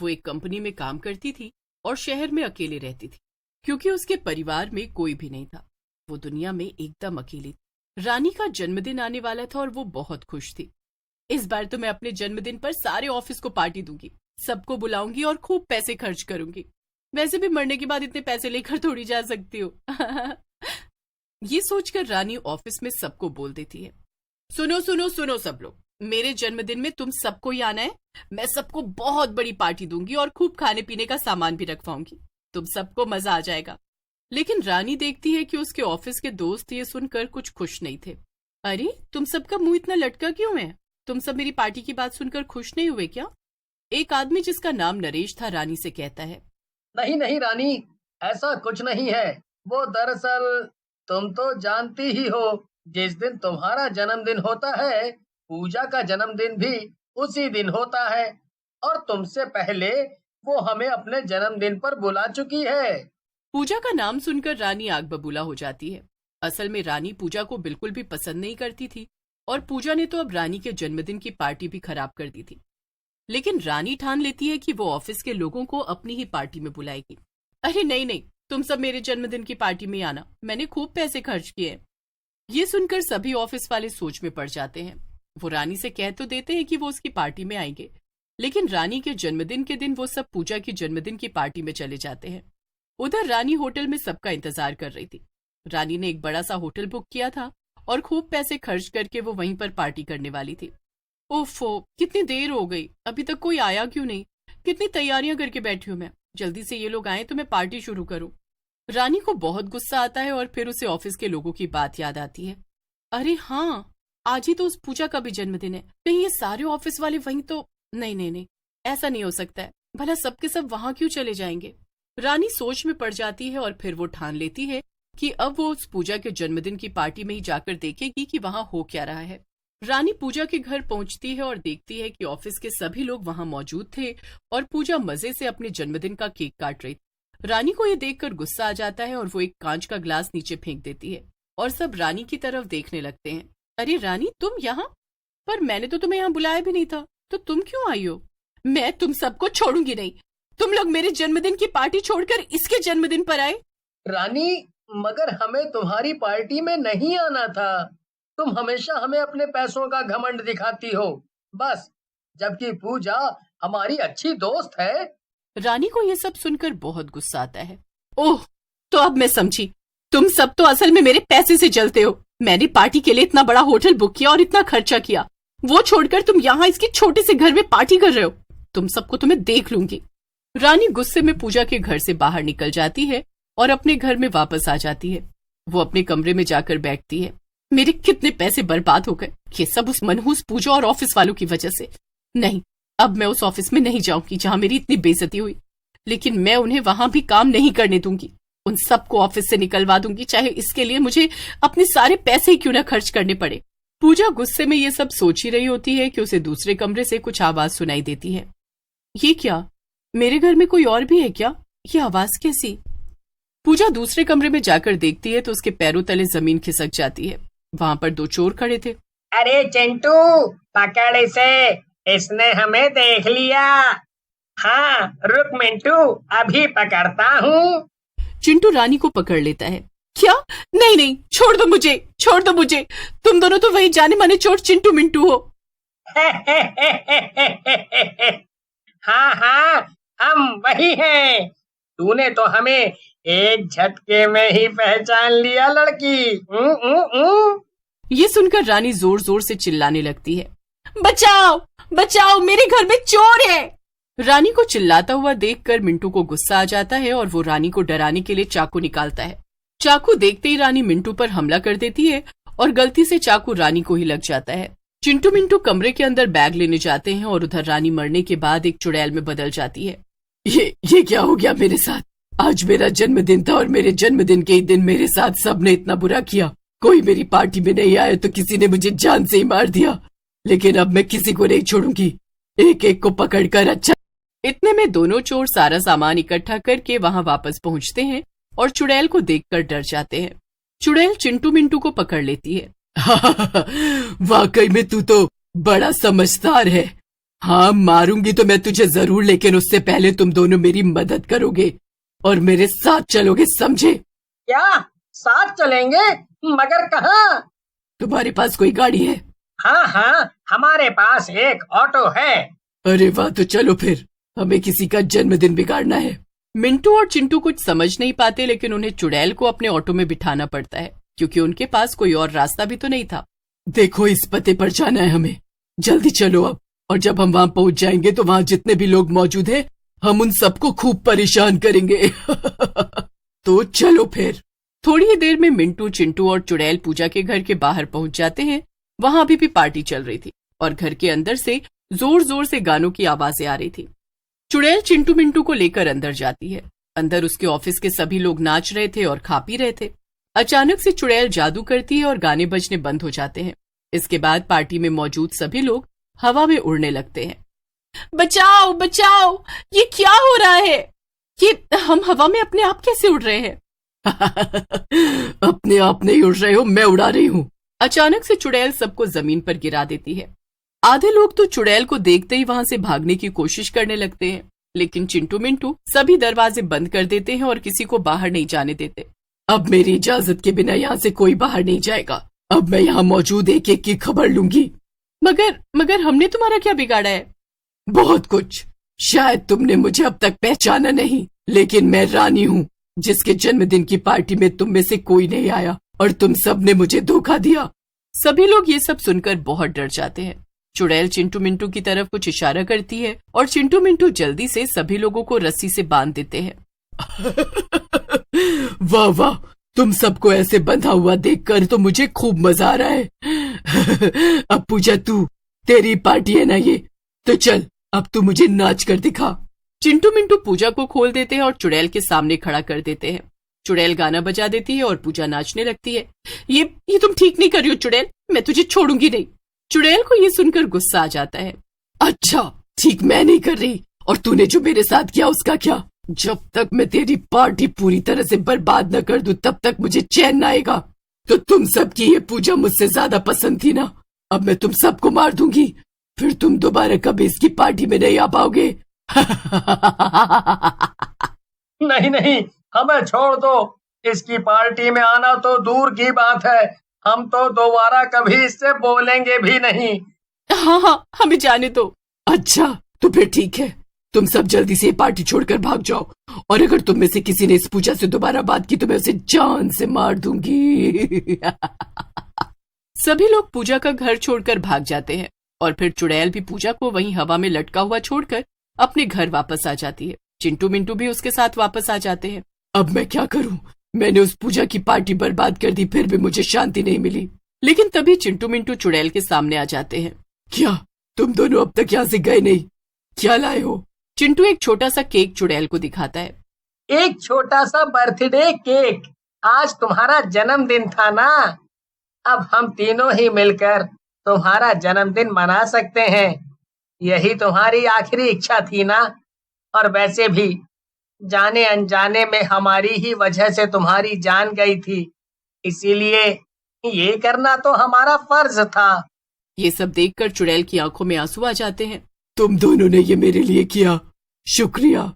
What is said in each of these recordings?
वो एक कंपनी में काम करती थी और शहर में अकेले रहती थी, क्योंकि उसके परिवार में कोई भी नहीं था। वो दुनिया में एकदम अकेली थी। रानी का जन्मदिन आने वाला था और वो बहुत खुश थी। इस बार तो मैं अपने जन्मदिन पर सारे ऑफिस को पार्टी दूंगी, सबको बुलाऊंगी और खूब पैसे खर्च करूंगी। वैसे भी मरने के बाद इतने पैसे लेकर थोड़ी जा सकती हो। ये सोचकर रानी ऑफिस में सबको बोल देती है, सुनो सुनो सुनो सब लोग, मेरे जन्मदिन में तुम सबको ही आना है। मैं सबको बहुत बड़ी पार्टी दूंगी और खूब खाने पीने का सामान भी रखवाऊंगी। तुम सबको मजा आ जाएगा। लेकिन रानी देखती है कि उसके ऑफिस के दोस्त ये सुनकर कुछ खुश नहीं थे। अरे, तुम सबका मुंह इतना लटका क्यों है? तुम सब मेरी पार्टी की बात सुनकर खुश नहीं हुए क्या? एक आदमी जिसका नाम नरेश था रानी से कहता है, नहीं नहीं रानी, ऐसा कुछ नहीं है। वो दरअसल तुम तो जानती ही हो, जिस दिन तुम्हारा जन्मदिन होता है पूजा का जन्मदिन भी उसी दिन होता है, और तुमसे पहले वो हमें अपने जन्मदिन पर बुला चुकी है। पूजा का नाम सुनकर रानी आग बबूला हो जाती है। असल में रानी पूजा को बिल्कुल भी पसंद नहीं करती थी और पूजा ने तो अब रानी के जन्मदिन की पार्टी भी खराब कर दी थी। लेकिन रानी ठान लेती है कि वो ऑफिस के लोगों को अपनी ही पार्टी में बुलाएगी। अरे नहीं नहीं, तुम सब मेरे जन्मदिन की पार्टी में आना, मैंने खूब पैसे खर्च किए। ये सुनकर सभी ऑफिस वाले सोच में पड़ जाते हैं। वो रानी से कह तो देते हैं कि वो उसकी पार्टी में आएंगे, लेकिन रानी के जन्मदिन के दिन वो सब पूजा की जन्मदिन की पार्टी में चले जाते हैं। उधर रानी होटल में सबका इंतजार कर रही थी। रानी ने एक बड़ा सा होटल बुक किया था और खूब पैसे खर्च करके वो वहीं पर पार्टी करने वाली थी। ओफो, कितनी देर हो गई, अभी तक कोई आया क्यों नहीं? कितनी तैयारियां करके बैठी हूं मैं, जल्दी से ये लोग आए तो मैं पार्टी शुरू करूं। रानी को बहुत गुस्सा आता है और फिर उसे ऑफिस के लोगों की बात याद आती है। अरे हाँ, आज ही तो उस पूजा का भी जन्मदिन है। कहीं ये सारे ऑफिस वाले वहीं तो नहीं नहीं नहीं, ऐसा नहीं हो सकता है। भला सबके सब वहां क्यों चले जाएंगे? रानी सोच में पड़ जाती है और फिर वो ठान लेती है कि अब वो उस पूजा के जन्मदिन की पार्टी में ही जाकर देखेगी कि वहां हो क्या रहा है। रानी पूजा के घर पहुंचती है और देखती है कि ऑफिस के सभी लोग वहां मौजूद थे और पूजा मजे से अपने जन्मदिन का केक काट रही थी। रानी को यह देखकर गुस्सा आ जाता है और वो एक कांच का ग्लास नीचे फेंक देती है और सब रानी की तरफ देखने लगते हैं। अरे रानी, तुम यहाँ? पर मैंने तो तुम्हें यहाँ बुलाया भी नहीं था, तो तुम क्यों आई हो? मैं तुम सबको छोड़ूंगी नहीं। तुम लोग मेरे जन्मदिन की पार्टी छोड़कर इसके जन्मदिन पर आए। रानी, मगर हमें तुम्हारी पार्टी में नहीं आना था। तुम हमेशा हमें अपने पैसों का घमंड दिखाती हो, बस, जबकि पूजा हमारी अच्छी दोस्त है। रानी को यह सब सुनकर बहुत गुस्सा आता है। ओह, तो अब मैं समझी, तुम सब तो असल में मेरे पैसे से जलते हो। मैंने पार्टी के लिए इतना बड़ा होटल बुक किया और इतना खर्चा किया, वो छोड़कर तुम यहाँ इसके छोटे से घर में पार्टी कर रहे हो। तुम सबको तो मैं देख लूंगी। रानी गुस्से में पूजा के घर से बाहर निकल जाती है और अपने घर में वापस आ जाती है। वो अपने कमरे में जाकर बैठती है। मेरे कितने पैसे बर्बाद हो गए, ये सब उस मनहूस पूजा और ऑफिस वालों की वजह से। नहीं, अब मैं उस ऑफिस में नहीं जाऊंगी जहां मेरी इतनी बेइज्जती हुई, लेकिन मैं उन्हें वहां भी काम नहीं करने दूंगी। उन सबको ऑफिस से निकलवा दूंगी, चाहे इसके लिए मुझे अपने सारे पैसे ही क्यों न खर्च करने पड़े। पूजा गुस्से में ये सब सोच ही रही होती है कि उसे दूसरे कमरे से कुछ आवाज सुनाई देती है। ये क्या, मेरे घर में कोई और भी है क्या? ये आवाज कैसी? पूजा दूसरे कमरे में जाकर देखती है तो उसके पैरों तले जमीन खिसक जाती है। वहां पर दो चोर खड़े थे। अरे चिंटू, पकड़ इसे, इसने हमें देख लिया। हाँ, रुक मिंटू, अभी पकड़ता हूँ। चिंटू रानी को पकड़ लेता है। क्या? नहीं नहीं, छोड़ दो मुझे, छोड़ दो मुझे। तुम दोनों तो वही जाने माने चोर चिंटू मिंटू हो। हाँ हाँ, हम वही हैं। तूने तो हमें एक झटके में ही पहचान लिया लड़की। ये सुनकर रानी जोर जोर से चिल्लाने लगती है, बचाओ बचाओ, मेरे घर में चोर है। रानी को चिल्लाता हुआ देखकर मिंटू को गुस्सा आ जाता है और वो रानी को डराने के लिए चाकू निकालता है। चाकू देखते ही रानी मिंटू पर हमला कर देती है और गलती से चाकू रानी को ही लग जाता है। चिंटू मिंटू कमरे के अंदर बैग लेने जाते हैं और उधर रानी मरने के बाद एक चुड़ैल में बदल जाती है। ये क्या हो गया मेरे साथ? आज मेरा जन्मदिन था और मेरे जन्मदिन के ही दिन मेरे साथ सबने इतना बुरा किया। कोई मेरी पार्टी में नहीं आया तो किसी ने मुझे जान से ही मार दिया, लेकिन अब मैं किसी को नहीं छोड़ूंगी, एक एक को पकड़कर अच्छा। इतने में दोनों चोर सारा सामान इकट्ठा करके वहां वापस पहुंचते हैं और चुड़ैल को देखकर डर जाते हैं। चुड़ैल चिंटू मिंटू को पकड़ लेती है। वाकई में तू तो बड़ा समझदार है। हाँ मारूंगी तो मैं तुझे जरूर, लेकिन उससे पहले तुम दोनों मेरी मदद करोगे और मेरे साथ चलोगे, समझे? क्या साथ चलेंगे? मगर कहाँ? तुम्हारे पास कोई गाड़ी है? हाँ हाँ, हमारे पास एक ऑटो है। अरे वाह, तो चलो फिर, हमें किसी का जन्मदिन बिगाड़ना है। मिंटू और चिंटू कुछ समझ नहीं पाते, लेकिन उन्हें चुड़ैल को अपने ऑटो में बिठाना पड़ता है क्योंकि उनके पास कोई और रास्ता भी तो नहीं था। देखो, इस पते पर जाना है हमें, जल्दी चलो अब। और जब हम वहां पहुंच जाएंगे तो वहां जितने भी लोग मौजूद हैं, हम उन सबको खूब परेशान करेंगे। तो चलो फिर। थोड़ी ही देर में मिंटू, चिंटू और चुड़ैल पूजा के घर के बाहर पहुंच जाते हैं। वहां अभी भी पार्टी चल रही थी और घर के अंदर से जोर जोर से गानों की आवाजें आ रही थी। चुड़ैल चिंटू मिंटू को लेकर अंदर जाती है। अंदर उसके ऑफिस के सभी लोग नाच रहे थे और खा पी रहे थे। अचानक से चुड़ैल जादू करती है और गाने बजने बंद हो जाते हैं। इसके बाद पार्टी में मौजूद सभी लोग हवा में उड़ने लगते हैं। बचाओ बचाओ, ये क्या हो रहा है? ये हम हवा में अपने आप कैसे उड़ रहे हैं? अपने आप नहीं उड़ रहे हो, मैं उड़ा रही हूँ। अचानक से चुड़ैल सबको जमीन पर गिरा देती है। आधे लोग तो चुड़ैल को देखते ही वहां से भागने की कोशिश करने लगते हैं, लेकिन चिंटू मिंटू सभी दरवाजे बंद कर देते हैं और किसी को बाहर नहीं जाने देते। अब मेरी इजाजत के बिना यहाँ से कोई बाहर नहीं जाएगा। अब मैं यहाँ मौजूद एक एक की खबर लूंगी। मगर हमने तुम्हारा क्या बिगाड़ा है? बहुत कुछ। शायद तुमने मुझे अब तक पहचाना नहीं, लेकिन मैं रानी हूँ, जिसके जन्मदिन की पार्टी में तुम में से कोई नहीं आया और तुम सब ने मुझे धोखा दिया। सभी लोग ये सब सुनकर बहुत डर जाते हैं। चुड़ैल चिंटू मिंटू की तरफ कुछ इशारा करती है और चिंटू मिंटू जल्दी से सभी लोगों को रस्सी से बांध देते हैं। वाह वाह, तुम सबको ऐसे बंधा हुआ देखकर तो मुझे खूब मजा आ रहा है। अब पूजा, तेरी पार्टी है ना ये, तो चल अब तू मुझे नाच कर दिखा। चिंटू मिंटू पूजा को खोल देते हैं और चुड़ैल के सामने खड़ा कर देते हैं। चुड़ैल गाना बजा देती है और पूजा नाचने लगती है। ये तुम ठीक नहीं कर रही हो चुड़ैल, मैं तुझे छोड़ूंगी नहीं। चुड़ैल को ये सुनकर गुस्सा आ जाता है। अच्छा ठीक, मैं नहीं कर रही, और तूने जो मेरे साथ किया उसका क्या? जब तक मैं तेरी पार्टी पूरी तरह से बर्बाद न कर दूं तब तक मुझे चैन न आएगा। तो तुम सबकी ये पूजा मुझसे ज्यादा पसंद थी ना? अब मैं तुम सबको मार दूंगी, फिर तुम दोबारा कभी इसकी पार्टी में नहीं आ पाओगे। नहीं नहीं, हमें छोड़ दो। इसकी पार्टी में आना तो दूर की बात है, हम तो दोबारा कभी इससे बोलेंगे भी नहीं। हाँ, हमें जाने दो। अच्छा तो फिर ठीक है, तुम सब जल्दी से पार्टी छोड़कर भाग जाओ, और अगर तुम में से किसी ने इस पूजा से दोबारा बात की तो मैं उसे जान से मार दूंगी। सभी लोग पूजा का घर छोड़कर भाग जाते हैं और फिर चुड़ैल भी पूजा को वहीं हवा में लटका हुआ छोड़कर अपने घर वापस आ जाती है। चिंटू मिंटू भी उसके साथ वापस आ जाते हैं। अब मैं क्या करूं? मैंने उस पूजा की पार्टी बर्बाद कर दी, फिर भी मुझे शांति नहीं मिली। लेकिन तभी चिंटू मिंटू चुड़ैल के सामने आ जाते हैं। क्या तुम दोनों अब तक यहाँ से गए नहीं? क्या लाए हो? चिंटू एक छोटा सा केक चुड़ैल को दिखाता है। एक छोटा सा बर्थडे केक। आज तुम्हारा जन्मदिन था ना, अब हम तीनों ही मिलकर तुम्हारा जन्मदिन मना सकते हैं। यही तुम्हारी आखिरी इच्छा थी ना? और वैसे भी जाने अनजाने में हमारी ही वजह से तुम्हारी जान गई थी, इसीलिए ये करना तो हमारा फर्ज था। ये सब देखकर चुड़ैल की आंखों में आंसू आ जाते हैं। तुम दोनों ने ये मेरे लिए किया, शुक्रिया।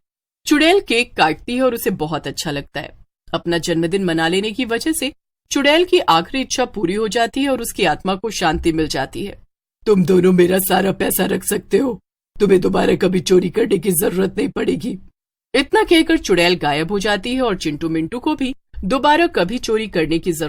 चुड़ैल केक काटती है और उसे बहुत अच्छा लगता है। अपना जन्मदिन मना लेने की वजह से चुड़ैल की आखिरी इच्छा पूरी हो जाती है और उसकी आत्मा को शांति मिल जाती है। तुम दोनों मेरा सारा पैसा रख सकते हो, तुम्हें दोबारा कभी चोरी करने की जरूरत नहीं पड़ेगी। इतना कहकर चुड़ैल गायब हो जाती है और चिंटू मिंटू को भी दोबारा कभी चोरी करने की जरूरत